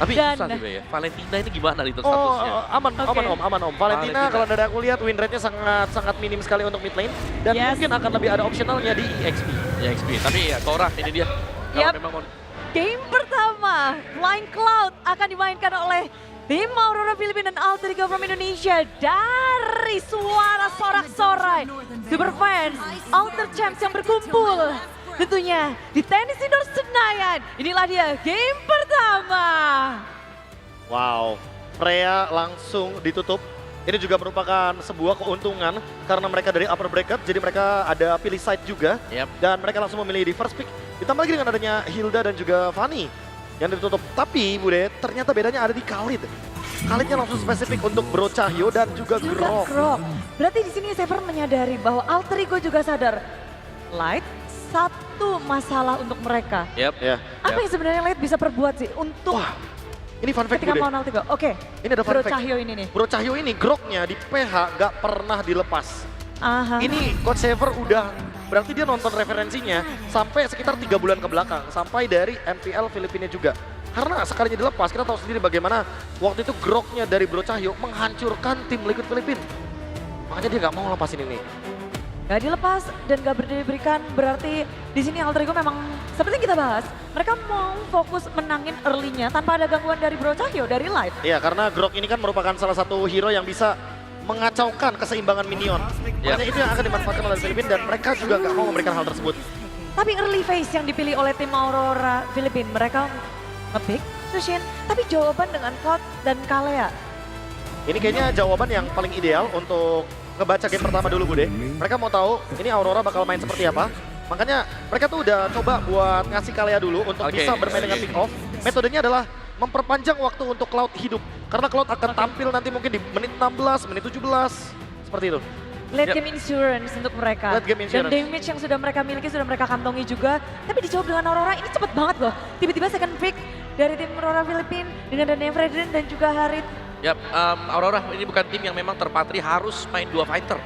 Tapi Dan susah sih Be ya. Valentina ini gimana itu Oh, statusnya? aman, Oke. aman om. Valentina kalau dari aku lihat win rate-nya sangat minim sekali untuk mid lane. Dan Yes. mungkin akan lebih ada optionalnya di EXP. Ya XP, tapi ya Korah ini dia. Kalau Yap. memang mau game pertama, Flying Cloud akan dimainkan oleh tim Aurora Filipina dan Alter Ego from Indonesia dari suara sorak-sorai super fans Alter Champs yang berkumpul tentunya di Tenis Indoor Senayan. Inilah dia game pertama. Wow, Freya langsung ditutup. Ini juga merupakan sebuah keuntungan karena mereka dari upper bracket, jadi mereka ada pilih side juga. Yap. Dan mereka langsung memilih di first pick. Ditambah lagi dengan adanya Hilda dan juga Fanny yang ditutup. Tapi Bude, ternyata bedanya ada di Khalid. Khalidnya langsung spesifik untuk Bro Cahyo dan juga Grok. Grok. Berarti di sini Sever menyadari bahwa Alter Ego juga sadar Light satu masalah untuk mereka. Yap. Ya. Apa yang sebenarnya Light bisa perbuat sih untuk Wah, ini fun fact ketika Bude. melawan Alter Ego? Oke, Ini ada fun Bro fact. Cahyo ini nih. Bro Cahyo ini Groknya di PH gak pernah dilepas. Aha. Ini Coach Sever udah, berarti dia nonton referensinya sampai sekitar 3 bulan ke belakang. Sampai dari MPL Filipina juga. Karena sekalinya dilepas, kita tahu sendiri bagaimana waktu itu Groknya dari Bro Cahyo menghancurkan tim Liquid Filipina. Makanya dia gak mau lepasin ini. Gak dilepas dan gak diberikan, berarti di sini Alter Ego memang seperti yang kita bahas, mereka mau fokus menangin early-nya tanpa ada gangguan dari Bro Cahyo, dari Light. Iya, karena Grok ini kan merupakan salah satu hero yang bisa mengacaukan keseimbangan minion. Makanya itu yang akan dimanfaatkan oleh Filipina dan mereka juga gak mau memberikan hal tersebut. Tapi early phase yang dipilih oleh tim Aurora Filipina, mereka nge-pick Sushin, tapi jawaban dengan Cloud dan Kalea. Ini kayaknya jawaban yang paling ideal untuk ngebaca game pertama dulu Bude. Mereka mau tahu ini Aurora bakal main seperti apa. Makanya mereka tuh udah coba buat ngasih Kalea dulu untuk Oke, bisa bermain dengan oke. pick off. Metodenya adalah memperpanjang waktu untuk Cloud hidup. Karena Cloud akan tampil nanti mungkin di menit 16, menit 17. Seperti itu. Late Yep. game insurance untuk mereka. Late game insurance. Dan damage yang sudah mereka miliki, sudah mereka kantongi juga. Tapi dijawab dengan Aurora, ini cepet banget loh. Tiba-tiba second pick dari tim Aurora Filipina dengan Daniel Fredrin dan juga Harit. Yap, Aurora ini bukan tim yang memang terpatri harus main 2 fighter.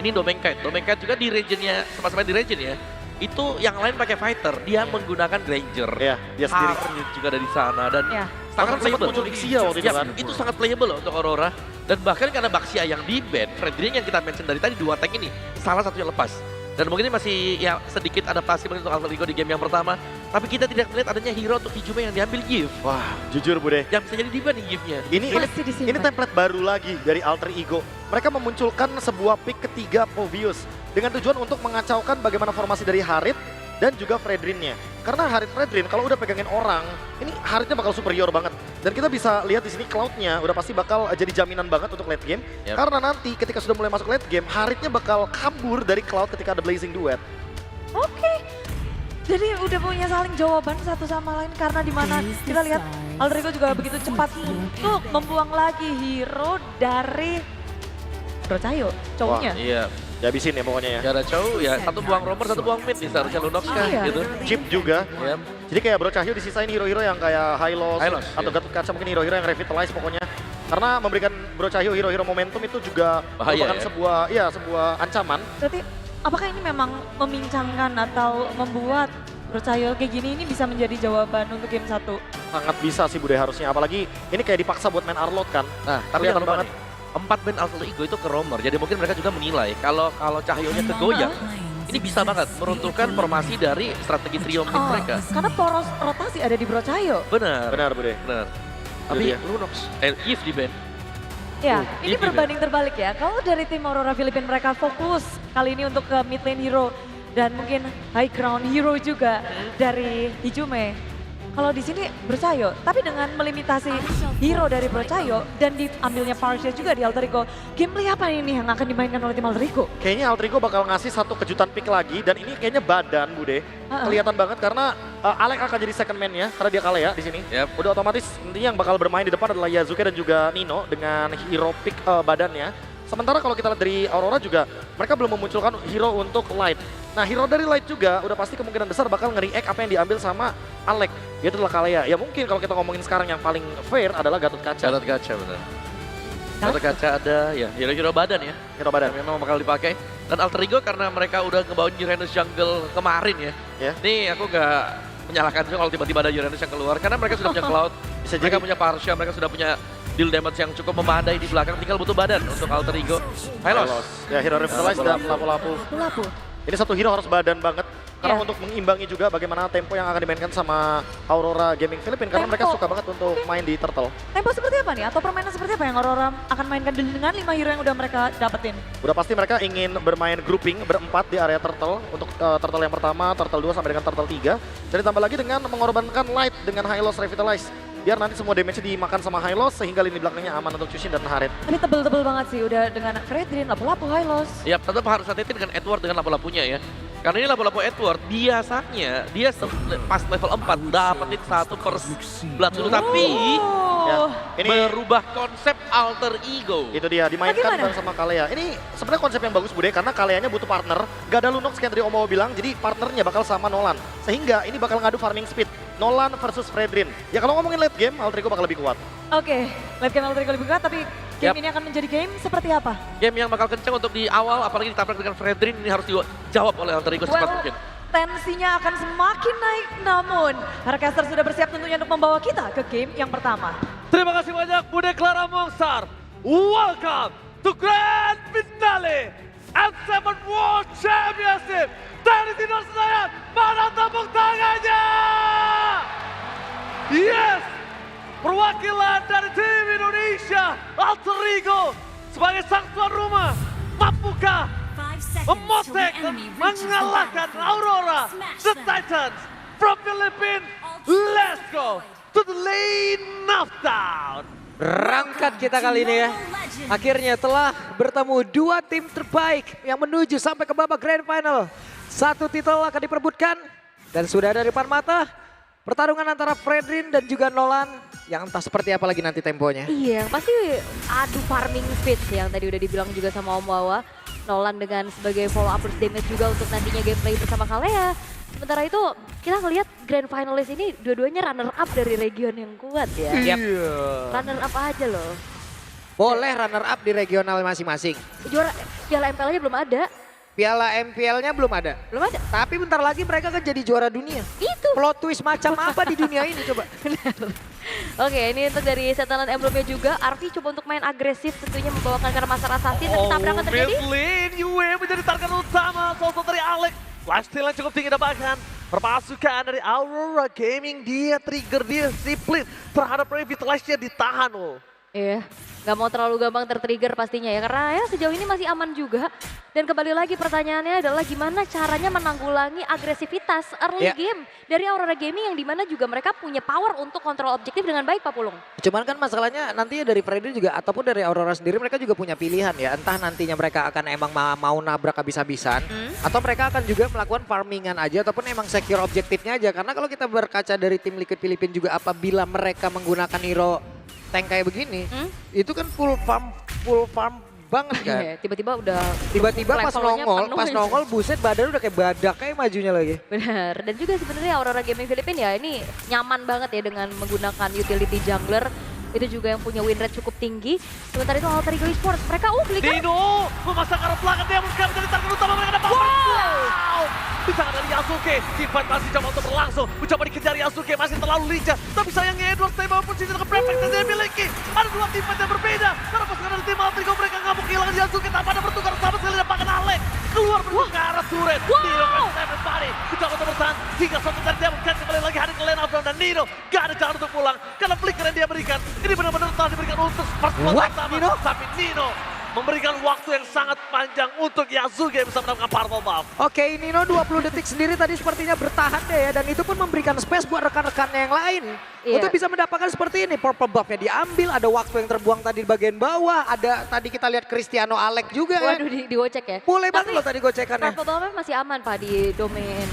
Ini Domenkite. Domenkite juga di regionnya, sama-sama di region ya. Itu yang lain pakai fighter, dia menggunakan Granger. Ya, dia sendiri. Harith juga dari sana dan Ya. sangat Bahkan sempat playable. muncul Ixia waktu itu Ya, kan. itu sangat playable loh untuk Aurora. Dan bahkan karena Baxia yang di ban, Fredrin yang kita mention dari tadi 2 tank ini, salah satunya lepas. Dan mungkin ini masih ya sedikit adaptasi mungkin untuk Alter Ego di game yang pertama. Tapi kita tidak melihat adanya hero untuk Hijume yang diambil Gift. Wah, jujur Bude. Yang bisa jadi diban nih Gift-nya. Ini Masih disimpan. ini template baru lagi dari Alter Ego. Mereka memunculkan sebuah pick ketiga Povius dengan tujuan untuk mengacaukan bagaimana formasi dari Harit dan juga Fredrinnya. Karena Harit Fredrin kalau udah pegangin orang, ini Haritnya bakal superior banget. Dan kita bisa lihat di sini Cloud-nya udah pasti bakal jadi jaminan banget untuk late game. Yap. Karena nanti ketika sudah mulai masuk late game, Haritnya bakal kabur dari Cloud ketika ada Blazing Duet. Oke. Jadi udah punya saling jawaban satu sama lain karena di mana kita lihat Alter Ego juga begitu cepat untuk membuang lagi hero dari Bro Cahyo, cowoknya. Iya, Dihabisin ya pokoknya ya. gak ada cowok ya. Satu buang romer, satu buang mid nih seharusnya Lunox kan Iya. gitu. Chip juga. Yap. Jadi kayak Bro Cahyo disisain hero-hero yang kayak Hylos Hylos, atau iya. Gatot Kaca, mungkin hero-hero yang revitalize pokoknya. Karena memberikan Bro Cahyo hero-hero momentum itu juga Bahaya merupakan ya. sebuah ancaman. Berarti apakah ini memang memincangkan atau membuat Bro Cahyo kayak gini ini bisa menjadi jawaban untuk game 1? Sangat bisa sih Bude harusnya, apalagi ini kayak dipaksa buat main Arlot kan. Nah, tapi Kelihatan jangan lupa banget. nih, 4 band Alter Ego itu ke romer. Jadi mungkin mereka juga menilai kalau Cahyonya kegoyang, ini bisa banget meruntuhkan formasi dari strategi trio mid mereka. Karena poros rotasi ada di Bro Cahyo. Benar. Benar Bude. Benar. Itu Tapi dia. Lunox, Yves di band. Ya, ini ini berbanding terbalik ya. Kalau dari tim Aurora Filipina mereka fokus kali ini untuk ke mid lane hero dan mungkin high ground hero juga dari Hijume. Kalau di sini Bro Cahyo, tapi dengan melimitasi hero dari Bro Cahyo dan diambilnya Parsia juga di Alter Ego, gameplay apa ini yang akan dimainkan oleh tim Alter Ego? Kayaknya Alter Ego bakal ngasih satu kejutan pick lagi dan ini kayaknya badan Bude. Kelihatan banget karena Alek akan jadi second man-nya karena dia kalah ya di sini. Yap. Udah otomatis nantinya yang bakal bermain di depan adalah Yazuke dan juga Nino dengan hero pick badannya. Sementara kalau kita lihat dari Aurora juga, mereka belum memunculkan hero untuk Light. Nah, hero dari Light juga udah pasti kemungkinan besar bakal nge-react apa yang diambil sama Alek. Yaitu adalah Kalea. Ya mungkin kalau kita ngomongin sekarang yang paling fair adalah Gatot Kaca. Gatot Kaca benar. Gatot Kaca ada ya hero-hero badan ya. Hero badan. Yang memang bakal dipakai. Dan Alter Ego karena mereka udah ngebawain Uranus Jungle kemarin ya. Ya. Nih aku menyalahkan juga kalau tiba-tiba ada Uranus yang keluar. Karena mereka sudah punya Cloud, Bisa mereka jadi. punya Parsha, mereka sudah punya deal damage yang cukup memadai di belakang. Tinggal butuh badan untuk Alter Ego. Hylos. Ya, Hero Revitalize dan lapu-lapu. Lapu. Ini satu hero harus badan banget. Karena Iya. untuk mengimbangi juga bagaimana tempo yang akan dimainkan sama Aurora Gaming Philippines. Karena mereka Tempo. suka banget untuk main di Turtle. Tempo seperti apa nih? Atau permainan seperti apa yang Aurora akan mainkan dengan 5 hero yang udah mereka dapetin? Udah pasti mereka ingin bermain grouping berempat di area Turtle. Untuk Turtle yang pertama, Turtle 2 sampai dengan Turtle 3. Dan ditambah lagi dengan mengorbankan Light dengan Hylos Revitalize. Biar nanti semua damage-nya dimakan sama Hylos sehingga lini belakangnya aman untuk Chushin dan Harit. Tapi tebel-tebel banget sih udah dengan Fredrin, lapu-lapu, Hylos. Ya, tetap harus hati-hati dengan Edward dengan lapu-lapunya ya. Karena ini lapu-lapu Edward, biasanya dia pas level 4 dapetin 1 per blood dulu. Tapi Ya, Oh. ini berubah konsep Alter Ego. itu dia dimainkan Bagaimana? bareng sama Kalea. Ini sebenarnya konsep yang bagus Bude karena Kaleanya butuh partner. Gak ada Lunox kayak tadi Omo bilang, jadi partnernya bakal sama Nolan. Sehingga ini bakal ngadu farming speed. Nolan versus Fredrin. Ya kalau ngomongin late game, Alter Ego bakal lebih kuat. Oke, lihat game Alter Ego lebih kuat, tapi game Yap. ini akan menjadi game seperti apa? Game yang bakal kencang untuk di awal, apalagi ditabrak dengan Fredrin, ini harus dijawab oleh Alter Ego secepat mungkin. Tensinya akan semakin naik, namun Harcaster sudah bersiap tentunya untuk membawa kita ke game yang pertama. Terima kasih banyak Bude Clara Mongsar. Welcome to Grand Finale M7 World Championship dari Tidor Senayan. Mana tepuk tangannya? Yes! Perwakilan dari tim Indonesia, Alter Ego sebagai sang tuan rumah. Mampukah memotek dan mengalahkan Aurora, the Titans from Philippines? Let's go to the lane of town. Berangkat kita kali ini ya. Akhirnya telah bertemu dua tim terbaik yang menuju sampai ke babak grand final. Satu titel akan diperebutkan dan sudah ada di depan mata. Pertarungan antara Fredrin dan juga Nolan yang entah seperti apa lagi nanti temponya. Iya, pasti adu farming speed sih yang tadi udah dibilang juga sama Om Wawa. Nolan dengan sebagai follow up burst damage juga untuk nantinya gameplay bersama Kalea. Sementara itu kita ngelihat grand finalist ini dua-duanya runner up dari region yang kuat ya. Yap. Runner up aja loh. Boleh runner up di regional masing-masing. Juara Piala MPL aja belum ada. Piala MPL-nya belum ada. Belum ada. Tapi bentar lagi mereka kan jadi juara dunia. Itu. Plot twist macam apa di dunia ini coba? Oke, ini untuk dari setelan emblemnya juga. Arfi coba untuk main agresif tentunya membawakan Karmasar Assassin. Tapi tabrakan terjadi. Mid lane Yue menjadi target utama. Sosok dari Alex. Lifesteal yang cukup tinggi dapatkan. Perpasukan dari Aurora Gaming. Dia trigger, dia split terhadap Revitalize-nya ditahan loh. Iya, nggak mau terlalu gampang tertrigger pastinya ya. Karena ya sejauh ini masih aman juga. Dan kembali lagi pertanyaannya adalah gimana caranya menanggulangi agresivitas early Ya. game dari Aurora Gaming yang dimana juga mereka punya power untuk kontrol objektif dengan baik Pak Pulung. Cuman kan masalahnya nantinya dari Fredrin juga ataupun dari Aurora sendiri mereka juga punya pilihan ya. Entah nantinya mereka akan emang mau nabrak habis-habisan atau mereka akan juga melakukan farmingan aja ataupun emang secure objektifnya aja. Karena kalau kita berkaca dari tim Liquid Filipina juga apabila mereka menggunakan hero tank kayak begini, itu kan full farm banget kan. Iya, tiba-tiba udah Tiba-tiba pas levelnya nongol, penuh pas gitu. nongol buset badan udah kayak badak kayak majunya lagi. Benar, dan juga sebenarnya Aurora Gaming Filipina ya ini nyaman banget ya dengan menggunakan utility jungler. Itu juga yang punya win rate cukup tinggi. Sementara itu Alter Ego Esports, mereka flicker. Dino memasang arah belakang dia sekarang menjadi target utama mereka dapat. Wow! Di tangan dari Yasuke, teamfight masih coba untuk berlangsung. Mencoba dikejar Yasuke, masih terlalu lincah. Tapi sayangnya Edward stay bawah posisi dengan prefect yang dia miliki. Ada dua teamfight yang berbeda. Karena pasukan dari tim Alter Ego mereka nggak mau kehilangan Yasuke tanpa ada bertukar sama sekali dapatkan Alex. Keluar menuju ke arah turret. Dino versus everybody. Mencoba untuk bertahan hingga satu dari Demon Cat kembali lagi hari ke lane of down dan Nino gak ada jalan untuk pulang. Karena flicker yang dia berikan. Ini benar-benar telah diberikan untuk first blood What, pertama. Nino? Tapi Nino memberikan waktu yang sangat panjang untuk Yasuke bisa mendapatkan purple buff. Oke, Nino 20 detik sendiri tadi sepertinya bertahan deh ya. Dan itu pun memberikan space buat rekan-rekannya yang lain. Iya. Untuk bisa mendapatkan seperti ini. Purple buff-nya diambil, ada waktu yang terbuang tadi di bagian bawah. Ada tadi kita lihat Cristiano Alex juga kan. Waduh, digocek ya. Boleh banget Tapi loh tadi gocekannya. Purple Buff masih aman Pak di domain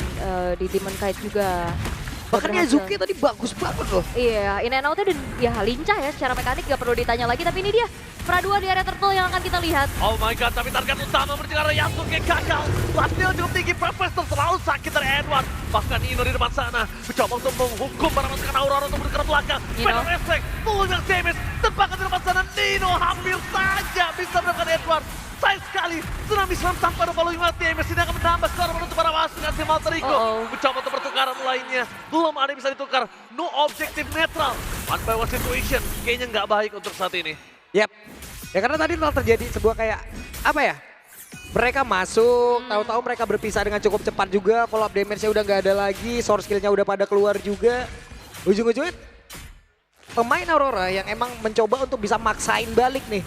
di Demon Kite juga. Bahkan Berhasil. Yazuki tadi bagus banget loh. Iya, in and out-nya dan ya lincah ya secara mekanik gak perlu ditanya lagi. Tapi ini dia Pradua di area turtle yang akan kita lihat. Oh my god, tapi target utama berjalan Yasuke gagal. Latihan cukup tinggi, Profesor terlalu sakit dari Edward. Bahkan Nino di depan sana mencoba untuk menghukum para pasukan Aurora untuk bergerak belakang. Nino. Venom Reflex, full yang damage. Dan bahkan di depan sana Nino hampir saja bisa mendapatkan Edward. sayang sekali. Tsunami Slam tanpa ada following damage. Ini akan menambah skor menutup para pasukan tim Alter Ego. Mencoba untuk pertukaran lainnya. Belum ada yang bisa ditukar. No objective netral. One by one situation. Kayaknya nggak baik untuk saat ini. Yap. Ya karena tadi telah terjadi sebuah kayak apa ya? Mereka masuk, tahu-tahu mereka berpisah dengan cukup cepat juga. Follow up damage-nya udah nggak ada lagi, source skill-nya udah pada keluar juga. Ujung-ujungnya pemain Aurora yang emang mencoba untuk bisa maksain balik nih.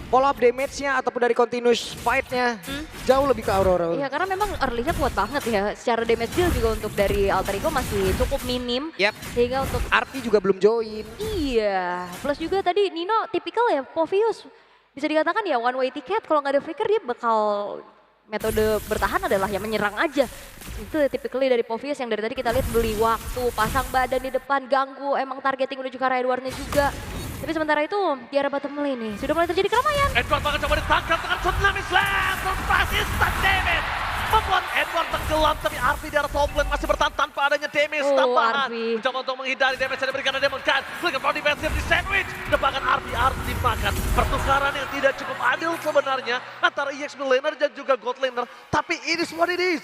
Follow up damage-nya ataupun dari continuous fight-nya jauh lebih ke Aurora. Iya karena memang early-nya kuat banget ya. Secara damage deal juga untuk dari Alter Ego masih cukup minim. Yap. Sehingga untuk Arti juga belum join. iya. Plus juga tadi Nino tipikal ya Povius. Bisa dikatakan ya one way ticket. Kalau nggak ada flicker dia bakal metode bertahan adalah yang menyerang aja. Itu typically dari Povius yang dari tadi kita lihat beli waktu, pasang badan di depan, ganggu, emang targeting menuju ke arah Edwardnya juga. Tapi sementara itu di arah bottom lane nih, sudah mulai terjadi keramaian. Edward bakal coba ditangkap dengan Tsunami Slam. Surprise instant damage. Membuat Edward tenggelam, tapi Arfi di arah top lane masih bertahan tanpa adanya damage tambahan. Arfi. Mencoba untuk menghindari damage yang diberikan oleh Demon Knight. Flicker from defensive di sandwich. Depankan Arfi dimakan. Pertukaran yang tidak cukup adil sebenarnya antara EXP laner dan juga God laner. Tapi it is what it is.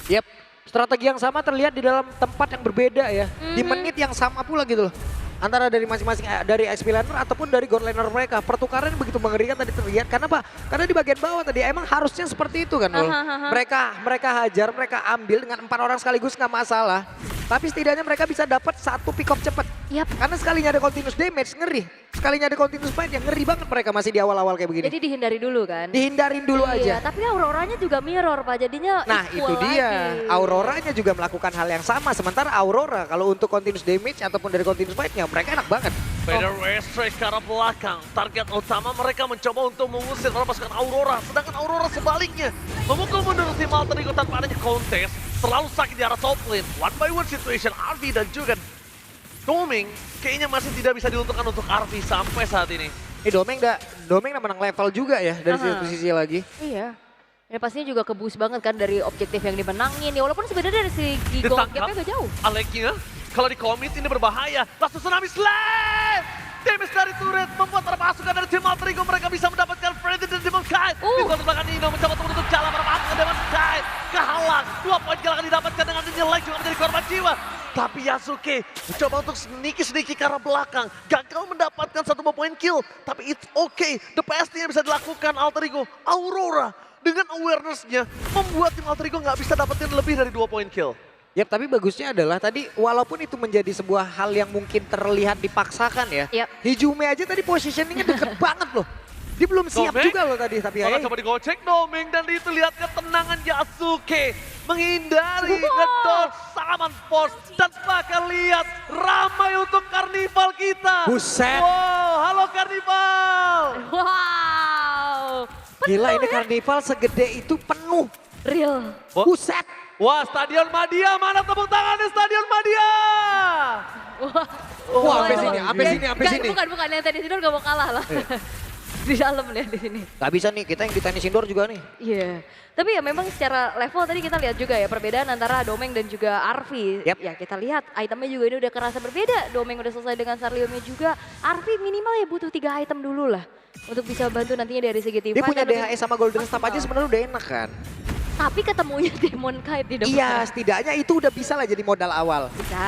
Yap. Strategi yang sama terlihat di dalam tempat yang berbeda ya. Di menit yang sama pula gitu loh. Antara dari masing-masing dari XP laner ataupun dari God laner mereka. Pertukaran begitu mengerikan tadi terlihat. Karena apa? Karena di bagian bawah tadi emang harusnya seperti itu kan loh. Mereka hajar, mereka ambil dengan 4 orang sekaligus nggak masalah. Tapi setidaknya mereka bisa dapat satu pick up cepat. Yap. Karena sekalinya ada continuous damage ngeri. Sekalinya ada continuous fight yang ngeri banget mereka masih di awal-awal kayak begini. Jadi dihindari dulu kan. Dihindarin dulu Iya, aja. tapi Auroranya juga mirror Pak, jadinya Nah itu equal dia, lagi. Auroranya juga melakukan hal yang sama. Sementara Aurora kalau untuk continuous damage ataupun dari continuous fight-nya mereka enak banget. Vader West straight ke arah belakang. Target utama mereka mencoba untuk mengusir para pasukan Aurora. Sedangkan Aurora sebaliknya memukul mundur tim Alter Ego tanpa adanya kontes. Terlalu sakit di arah top lane. One by one situation Arvi dan juga Doming kayaknya masih tidak bisa diuntungkan untuk Arvi sampai saat ini. Domeng udah menang level juga ya dari satu sisi lagi. Iya. Ya pastinya juga kebus banget kan dari objektif yang dimenangin. Ya walaupun sebenarnya dari segi gold Ditangkap. gap-nya gak jauh. Aleknya kalau di commit ini berbahaya. Langsung Tsunami Slam! Damage dari turret membuat para pasukan dari tim Alter Ego mereka bisa mendapatkan Freddy dan Demon Knight. Di kontra belakang Nino mencoba untuk menutup jalan para pasukan Demon Knight. Kehalang, 2 poin kill akan didapatkan dengan nyelek juga menjadi korban jiwa. Tapi Yasuke mencoba untuk sedikit ke arah belakang. Gagal mendapatkan 1 poin kill. Tapi it's okay. The best yang bisa dilakukan Alter Ego. Aurora dengan awareness-nya membuat tim Alter Ego nggak bisa dapetin lebih dari 2 poin kill. Yap, tapi bagusnya adalah tadi walaupun itu menjadi sebuah hal yang mungkin terlihat dipaksakan ya. Yap. Hijume aja tadi positioningnya deket banget loh. Dia belum siap Domeng? juga loh tadi tapi Malah ya. coba digocek Doming dan itu lihat ketenangan Yasuke menghindari ngedot Saman Force dan bahkan lihat ramai untuk karnival kita. Buset. Wow, halo karnival. Wow. Gila ini karnival segede itu penuh. Real. Buset. Wah, Stadion Madia, mana tepuk tangan di Stadion Madia? Wah. Wah, sampai itu- sini, sampai sini, sampai Nggak, sini. Bukan yang tadi Sidor gak mau kalah lah. Di dalam lihat di sini. Gak bisa nih, kita yang di tenis indoor juga nih. Iya. Tapi ya memang secara level tadi kita lihat juga ya perbedaan antara Domeng dan juga Arfi. Yap. Ya kita lihat itemnya juga ini udah kerasa berbeda. Domeng udah selesai dengan Sarliumnya juga. Arfi minimal ya butuh 3 item dulu lah. Untuk bisa bantu nantinya dari segi team Dia fight punya dan lebih DHS sama Golden Staff aja maksimal. sebenarnya udah enak kan. Tapi ketemunya Demon Knight di depan. Iya, setidaknya itu udah bisa lah jadi modal awal. Bisa.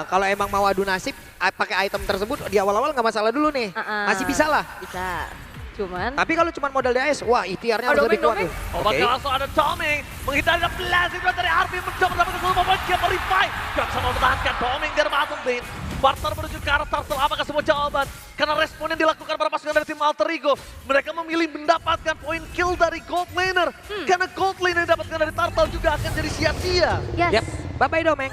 Kalau emang mau adu nasib, pakai item tersebut di awal-awal nggak masalah dulu nih. Masih bisa lah. Bisa. Cuman Tapi kalau cuma modal DHS, wah ITR-nya harus Domeng, lebih kuat Domeng. tuh. Oke. Langsung ada Doming menghindari blast itu dari Arvin mencoba mendapatkan 10 poin kill revive. Gak bisa mempertahankan Doming dari bottom lane. Barter menuju ke arah turtle, apakah sebuah jawaban? Karena respon yang dilakukan para pasukan dari tim Alter Ego, mereka memilih mendapatkan poin kill dari Gold Laner. Karena Gold Laner yang didapatkan dari turtle juga akan jadi sia-sia. yes. Yap, bye-bye Domeng.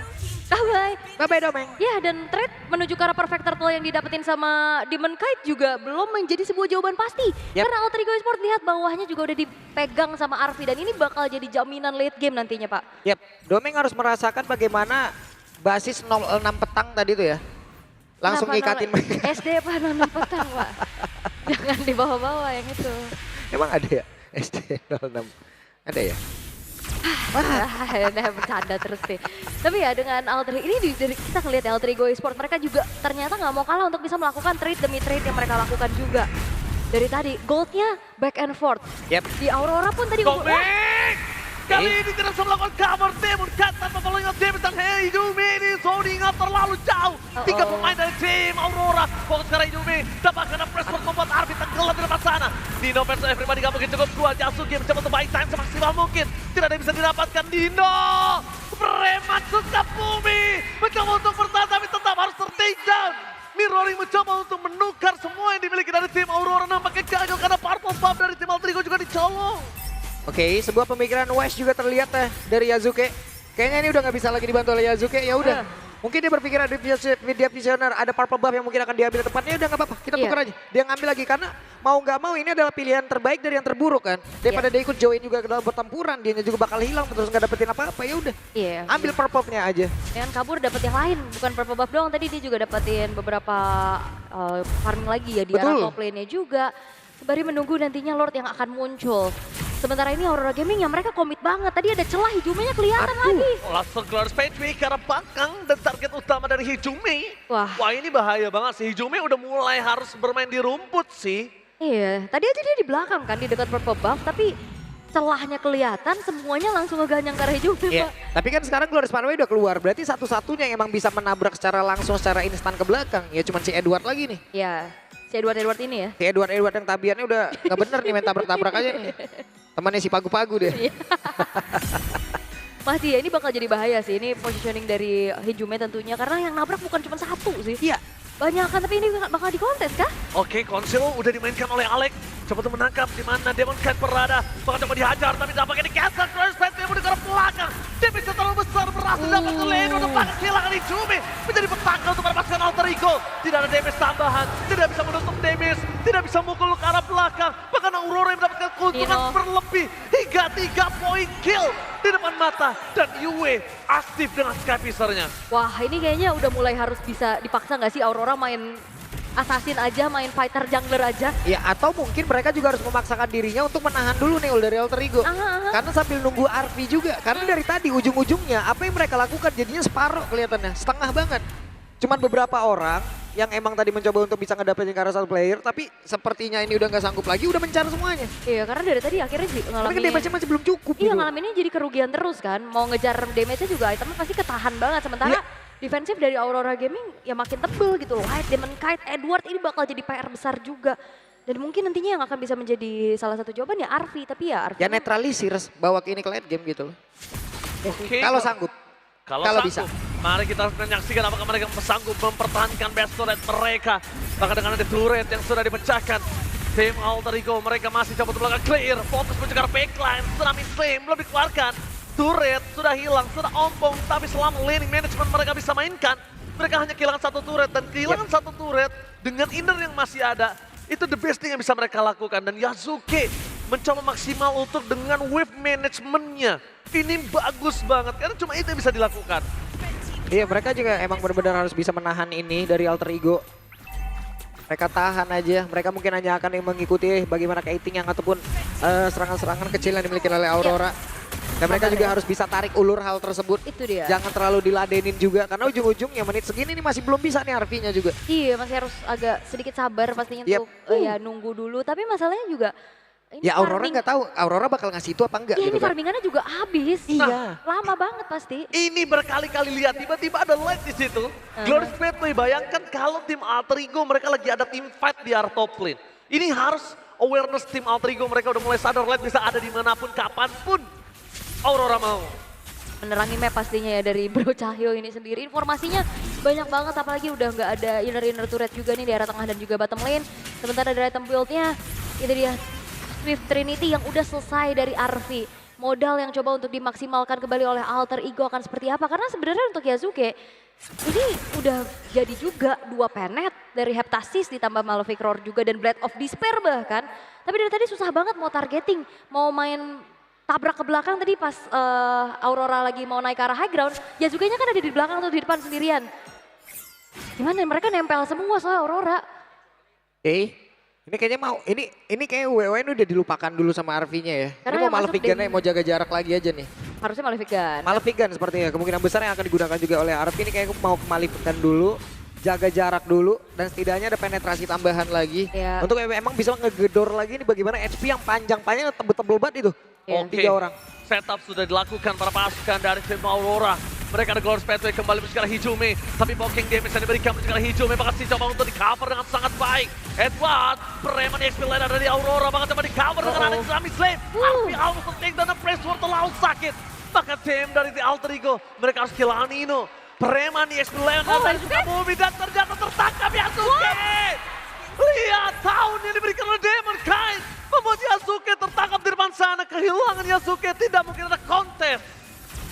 Bye-bye. Bye-bye Domeng. Ya dan trade menuju ke arah perfect turtle yang didapetin sama Demon Knight juga belum menjadi sebuah jawaban pasti. Yap. Karena Alter Ego Esports lihat bawahnya juga udah dipegang sama Arfi dan ini bakal jadi jaminan late game nantinya Pak. Yap, Domeng harus merasakan bagaimana basis 06 petang tadi tuh ya. Langsung Kenapa ngikatin nama- mereka. SD apa nonton petang Pak? Jangan dibawa-bawa yang itu. Emang ada ya SD 06? Ada ya? Udah bercanda terus deh. Tapi ya dengan Alter ini dari kita ngeliat ya, Alter Ego Esports mereka juga ternyata nggak mau kalah untuk bisa melakukan trade demi trade yang mereka lakukan juga. dari tadi goldnya back and forth. Yep. Di Aurora pun tadi Komik! Kali ini tidak bisa melakukan cover Demon Cut tanpa following up Demon dan Hidumi ini zoning up terlalu jauh. Tiga pemain dari tim Aurora fokus ke Hidumi. Dapatkan pressure membuat Arfi tenggelam di depan sana. Dino versus everybody gak mungkin cukup kuat. Yasuki mencoba untuk buy time semaksimal mungkin. Tidak ada yang bisa didapatkan Dino. Premat susah bumi. Mencoba untuk bertahan tapi tetap harus ter-take down. Mirroring mencoba untuk menukar semua yang dimiliki dari tim Aurora. Nampaknya gagal karena purple buff dari tim Alter Ego juga dicolong. Oke, sebuah pemikiran West juga terlihat dari Yazuke. Kayaknya ini udah nggak bisa lagi dibantu oleh Yazuke. Ya udah, mungkin dia berpikir ada dia visioner, ada purple buff yang mungkin akan diambil tempatnya. Udah nggak apa-apa, kita tukar aja. Dia ngambil lagi karena mau nggak mau ini adalah pilihan terbaik dari yang terburuk kan. Daripada dia ikut join juga ke dalam pertempuran, dia juga bakal hilang terus nggak dapetin apa-apa. Ya udah, ambil purple buff-nya aja. Dengan kabur dapat yang lain, bukan purple buff doang. Tadi dia juga dapetin beberapa farming lagi ya di arah top lane-nya juga. Sembari menunggu nantinya Lord yang akan muncul. Sementara ini Aurora Gaming yang mereka komit banget. Tadi ada celah Hijumenya kelihatan lagi. Langsung keluar Spade ke arah belakang dan target utama dari Hijumi. Wah ini bahaya banget sih. Hijumi udah mulai harus bermain di rumput sih. iya, tadi aja dia di belakang kan di dekat purple buff. Tapi celahnya kelihatan semuanya langsung ngeganyang ke arah Hijumi. Pak. Tapi kan sekarang Glorious Pathway udah keluar. Berarti satu-satunya yang emang bisa menabrak secara langsung, secara instan ke belakang. Ya cuma si Edward lagi nih. Ya, si Edward ini ya. Si Edward yang tabiannya udah nggak bener nih main tabrak-tabrak aja nih. Temannya si Pagu-Pagu deh. Masih ya, ini bakal jadi bahaya sih. Ini positioning dari Hijume tentunya. Karena yang nabrak bukan cuma satu sih. Iya. Banyak kan, tapi ini bakal dikontes kah? Oke, Konsil udah dimainkan oleh Alex. Coba untuk menangkap di mana Demon Cat berada. Bakal coba dihajar, tapi tampaknya di cancel. Cross Path dia mudah ke belakang. Dia bisa terlalu besar, berhasil dapat ke Leno. Depan kehilangan Hijumi. Menjadi petaka untuk mendapatkan Alter Ego. Tidak ada damage tambahan. Tidak bisa menutup damage. Tidak bisa mukul ke arah belakang. Bahkan Aurora yang mendapatkan keuntungan berlebih. Hingga 3 poin kill di depan mata. Dan Yue aktif dengan Skypissernya. Wah, ini kayaknya udah mulai harus bisa dipaksa nggak sih Aurora main assassin aja, main fighter jungler aja. Ya atau mungkin mereka juga harus memaksakan dirinya untuk menahan dulu nih dari Alter Ego. Karena sambil nunggu RV juga. Karena dari tadi ujung-ujungnya apa yang mereka lakukan jadinya separuh kelihatannya. Setengah banget. Cuman beberapa orang yang emang tadi mencoba untuk bisa ngedapetin ke arah satu player. Tapi sepertinya ini udah nggak sanggup lagi, udah mencar semuanya. Iya, karena dari tadi akhirnya ngalamin. Tapi kan damage-nya masih belum cukup. Iya, gitu. ngalaminnya jadi kerugian terus kan. Mau ngejar damage-nya juga itemnya pasti ketahan banget. Sementara defensif dari Aurora Gaming ya makin tebel gitu loh. Light, Demon Kite, Edward ini bakal jadi PR besar juga. Dan mungkin nantinya yang akan bisa menjadi salah satu jawaban ya Arfi. Tapi ya Arfi. Ya netralisir, bawa ke ini ke late game gitu loh. Oke. Kalau sanggup. Kalau bisa. Mari kita menyaksikan apakah mereka sanggup mempertahankan best turret mereka. Bahkan dengan ada turret yang sudah dipecahkan. Tim Alter Ego mereka masih coba untuk melakukan clear. Fokus mencegah backline. Tsunami Flame belum dikeluarkan. Turret sudah hilang, sudah ompong. Tapi selama laning management mereka bisa mainkan. Mereka hanya kehilangan satu turret. Dan kehilangan satu turret dengan inner yang masih ada. Itu the best thing yang bisa mereka lakukan. Dan Yasuke mencoba maksimal untuk dengan wave managementnya. Ini bagus banget, karena cuma itu yang bisa dilakukan. Iya, mereka juga emang benar-benar harus bisa menahan ini dari Alter Ego. Mereka tahan aja, mereka mungkin hanya akan mengikuti bagaimana kiting yang ataupun serangan-serangan kecil yang dimiliki oleh Aurora. Dan mereka juga harus bisa tarik ulur hal tersebut. Itu dia. Jangan terlalu diladenin juga, karena ujung-ujungnya menit segini ini masih belum bisa nih RV-nya juga. Iya, masih harus agak sedikit sabar pastinya untuk ya nunggu dulu. Tapi masalahnya juga ini Ya Aurora nggak tahu, Aurora bakal ngasih itu apa enggak Iya, gitu ini kan. farmingannya juga habis. Iya. Lama banget pasti. Ini berkali-kali lihat, tiba-tiba ada light di situ. Glorious Pathway, bayangkan kalau tim Alter Ego mereka lagi ada team fight di area top lane. Ini harus awareness tim Alter Ego, mereka udah mulai sadar light bisa ada dimanapun, kapanpun Aurora mau. Menerangi map pastinya ya dari Bro Cahyo ini sendiri. Informasinya banyak banget, apalagi udah nggak ada inner turret juga nih di area tengah dan juga bottom lane. Sementara dari item build-nya, itu dia Swift Trinity yang udah selesai dari Arfi. Modal yang coba untuk dimaksimalkan kembali oleh Alter Ego akan seperti apa? Karena sebenarnya untuk Yasuke, ini udah jadi juga 2 penet dari Heptasis ditambah Malefic Roar juga dan Blade of Despair bahkan. Tapi dari tadi susah banget mau targeting, mau main tabrak ke belakang tadi pas Aurora lagi mau naik ke arah high ground. Yasuke-nya kan ada di belakang atau di depan sendirian. Gimana mereka nempel semua soal Aurora. Ini kayaknya mau, ini kayak WWN udah dilupakan dulu sama RV-nya ya. Karena Ini mau yang masuk Malefic Gun-nya mau jaga jarak lagi aja nih. Harusnya Malefic Gun. Malefic Gun sepertinya kemungkinan besar yang akan digunakan juga oleh RV ini kayak mau ke Malefic Gun dulu. jaga jarak dulu dan setidaknya ada penetrasi tambahan lagi. Iya. Untuk emang bisa ngegedor lagi nih bagaimana HP yang panjang-panjang tebel-tebel banget itu. Iya. Oke. 3 orang. Setup sudah dilakukan para pasukan dari tim Aurora. Mereka ada Glorious Pathway kembali mencegah Hijume. Tapi blocking damage yang diberikan mencegah Hijume. Bahkan si coba untuk di cover dengan sangat baik. Edward, preman XP lain dari Aurora. Bahkan coba di cover dengan ada Islamic Slave. Arfi almost take down the press war terlalu sakit. Bahkan tim dari The Alter Ego. Mereka harus kehilangan Nino. Preman XP lain dari Sukabumi dan ternyata tertangkap Yasuke. Lihat tahun yang diberikan oleh Demon Kind. Membuat Yasuke tertangkap di depan sana. Kehilangan Yasuke tidak mungkin ada kontes.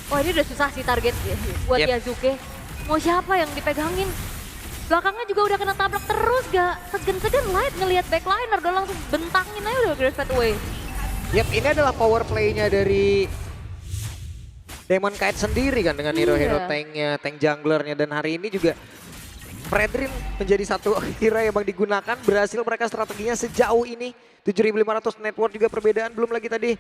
Wah ini udah susah sih target buat Yep. Yasuke. Mau siapa yang dipegangin? Belakangnya juga udah kena tabrak terus, gak segan-segan Light ngelihat backliner udah langsung bentangin aja udah Glorious Pathway. Yap, ini adalah power play-nya dari Demon Kite sendiri kan dengan hero-hero Iya. tanknya, tank junglernya dan hari ini juga Fredrin menjadi satu hero yang bang digunakan, berhasil mereka strateginya sejauh ini 7.500 network juga perbedaan, belum lagi tadi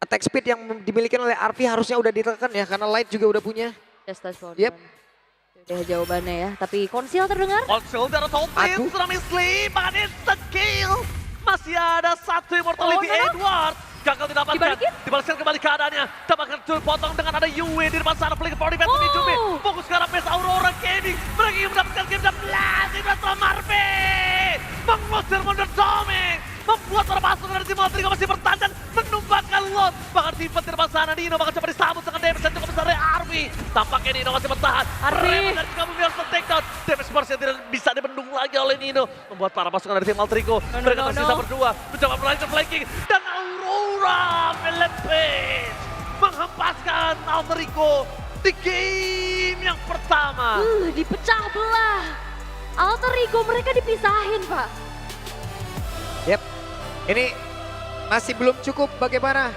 attack speed yang dimiliki oleh Arfi harusnya udah ditekan ya karena Light juga udah punya. Just touch for Yep. Udah jawabannya ya, tapi konsil terdengar. Konsul dari Topin, Aduh. Tsunami Sleep, bahkan instant kill. Masih ada satu immortality Oh, no, no. Edward. Gagal didapatkan, Dibalikin? dibalaskan kembali keadaannya. Dapatkan potong dengan ada Yue di depan sana. Pelik for defense Oh. Hijume. Fokus ke arah base Aurora Gaming. Mereka ingin mendapatkan game dan Blazing dan Marve. Mengusir mundur Doming. Membuat para pasukan dari tim Alter Ego masih bertahan dan menumbangkan lot. Bahkan simpan di depan sana Nino bahkan coba disambut dengan damage yang cukup besar dari Arvi. Tampaknya Nino masih bertahan. Arvi. Remen dari kamu harus take down. Damage burst yang tidak bisa dibendung lagi oleh Nino. Membuat para pasukan dari tim Alter Ego. Mereka tersisa berdua. Mencoba melanjutkan flanking. Dan Aurora Philippines menghempaskan Alter Ego di game yang pertama. Dipecah belah. Alter Ego mereka dipisahin, Pak. Yep, ini masih belum cukup bagaimana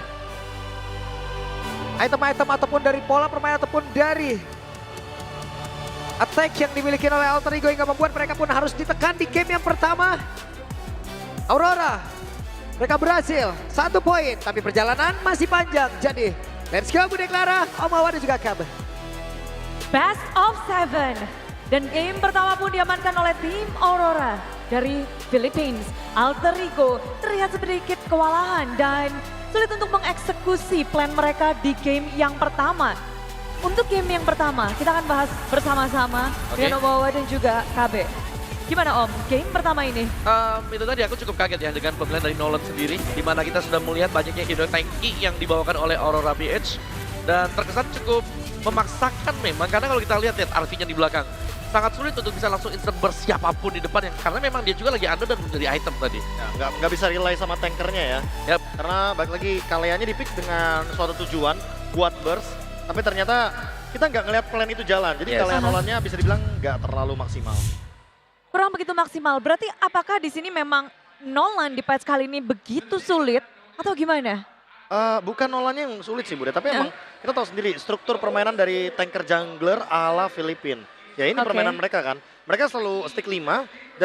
item-item ataupun dari pola permainan ataupun dari attack yang dimiliki oleh Alter Ego hingga membuat mereka pun harus ditekan di game yang pertama. Aurora, mereka berhasil 1 poin tapi perjalanan masih panjang. Jadi let's go Bude Clara, Om Awa dan juga Kab. Best of 7. Dan game pertama pun diamankan oleh tim Aurora dari Philippines. Alter Ego terlihat sedikit kewalahan dan sulit untuk mengeksekusi plan mereka di game yang pertama. Untuk game yang pertama, kita akan bahas bersama-sama dengan Om Awa dan juga KB. Gimana Om, game pertama ini? Itu tadi aku cukup kaget ya dengan pemilihan dari Nolan sendiri, di mana kita sudah melihat banyaknya hero tanky yang dibawakan oleh Aurora BH dan terkesan cukup memaksakan memang karena kalau kita lihat Arvi-nya di belakang sangat sulit untuk bisa langsung instant burst siapapun di depan yang karena memang dia juga lagi under dan menjadi item tadi. Ya, nggak bisa rely sama tankernya ya. Yap. Karena balik lagi kaliannya di pick dengan suatu tujuan buat burst, tapi ternyata kita nggak ngelihat plan itu jalan. Jadi Yes. kalian Nolannya bisa dibilang nggak terlalu maksimal. Kurang begitu maksimal, berarti apakah di sini memang Nolan di patch kali ini begitu sulit atau gimana? Bukan Nolannya yang sulit sih Bude, tapi emang kita tahu sendiri struktur permainan dari tanker jungler ala Filipina. Ya ini Oke. permainan mereka kan. Mereka selalu stick 5